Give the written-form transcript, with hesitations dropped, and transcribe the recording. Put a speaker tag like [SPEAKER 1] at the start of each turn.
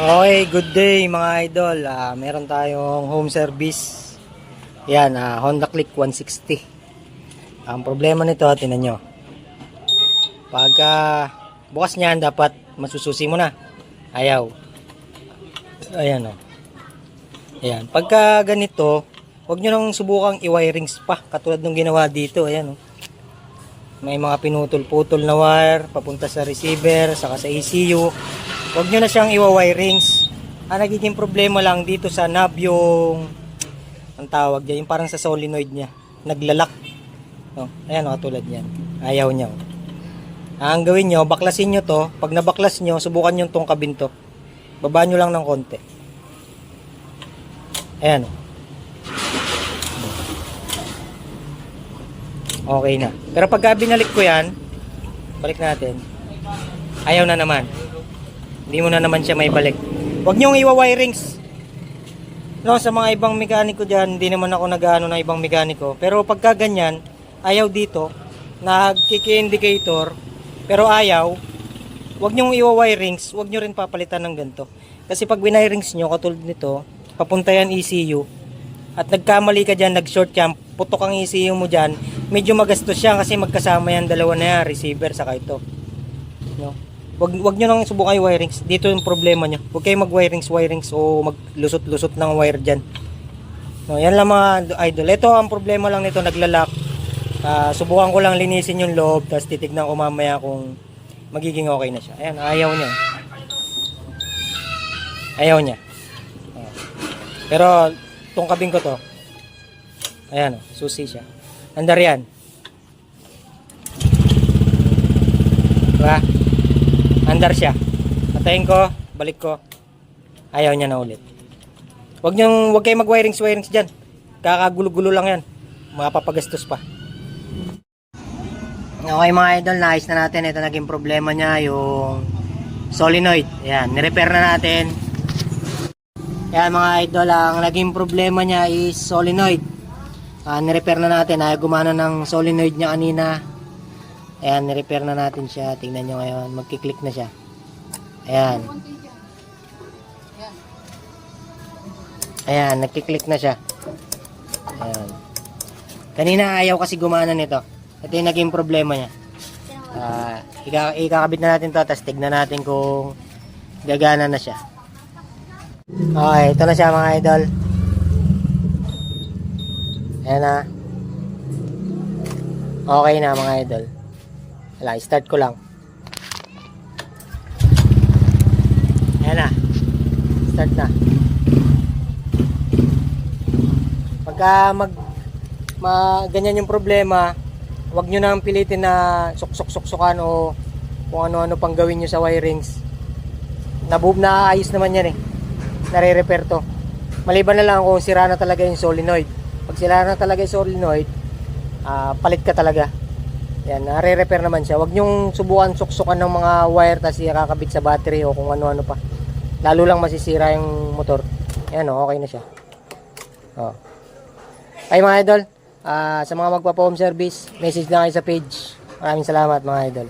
[SPEAKER 1] Okay, good day mga idol. Meron tayong home service. Yan, Honda Click 160. Ang problema nito, tinan nyo. Pagka bukas niyan, dapat masususi mo na. Ayaw. Ayan o. Ayan. Pagka ganito, huwag nyo nang subukang i-wirings pa. Katulad ng ginawa dito. Ayan o. May mga pinutol-putol na wire papunta sa receiver, saka sa ECU. Huwag nyo na siyang iwa-wirings. Ang nagiging problema lang dito sa knob yung ang tawag dyan, yung parang sa solenoid niya. Naglalak. Oh, ayan o, katulad yan. Ayaw niya. Ang gawin nyo, baklasin nyo to. Pag nabaklas nyo, subukan nyo itong kabin to. Baba nyo lang ng konti. Ayan o. Okay na. Pero pagka binalik ko yan, balik natin. Ayaw na naman. Hindi mo na naman siya may balik. Huwag niyong iwa-wirings. No, sa mga ibang mekaniko dyan, hindi naman ako nag-ano ng ibang mekaniko. Pero pagka ganyan, ayaw dito, nagkiki-indicator, pero ayaw, huwag niyong iwa-wirings, huwag niyo rin papalitan ng ganito. Kasi pag winirings niyo, katulad nito, papunta yan ECU, at nagkamali ka dyan, nag-short yan, putok ang ECU mo dyan, medyo magastos siya kasi magkasama yan, dalawa na yan, receiver, saka ito. No? Wag nyo nang subukan yung wirings. Dito yung problema nyo. Huwag kayo mag-wirings o maglusot-lusot ng wire dyan. No, yan lang mga idol. Ito ang problema lang nito, naglalak. Subukan ko lang linisin yung loob, tapos titignan ko mamaya kung magiging okay na siya. Ayan, ayaw niya. Ayaw niya. Pero, itong kabing ko to. Ayan, susi siya. Andar yan. Diba? Andar siya. Patayin ko, balik ko. Ayaw niya na ulit. Huwag kayong mag-wirings dyan. Kakagulo-gulo lang yan. Mapapagastos pa. Okay mga idol, naayos na natin. Ito naging problema niya, yung solenoid. Ayan, nirepair na natin. Ayan mga idol, ang naging problema niya is solenoid. Nirepair na natin. Ayaw gumana ng solenoid niya kanina. Ayan, nirepair na natin siya. Tingnan nyo ngayon. Magkiklik na siya. Ayan. Ayan, nagkiklik na siya. Ayan. Kanina ayaw kasi gumana nito. Ito yung naging problema niya. Ikakabit na natin to. Tapos tignan natin kung gagana na siya. Okay, ito na siya mga idol. Ayan na. Okay na mga idol. Wala, start ko lang. Ayan na. Start na. Pagka ganyan yung problema, huwag nyo nang pilitin na suksok-suksukan o kung ano-ano pang gawin nyo sa wirings. Naayos naman yan eh. Nare-repair to. Maliban na lang kung sira na talaga yung solenoid. Pag sira na talaga yung solenoid, palit ka talaga. Yan, nare-repair naman siya. Huwag nyong subukan suksukan ng mga wire tas kakabit sa battery o kung ano-ano pa. Lalo lang masisira yung motor. Yan o, okay na siya. O. Ay mga idol, sa mga magpapa-home service, message na kayo sa page. Maraming salamat mga idol.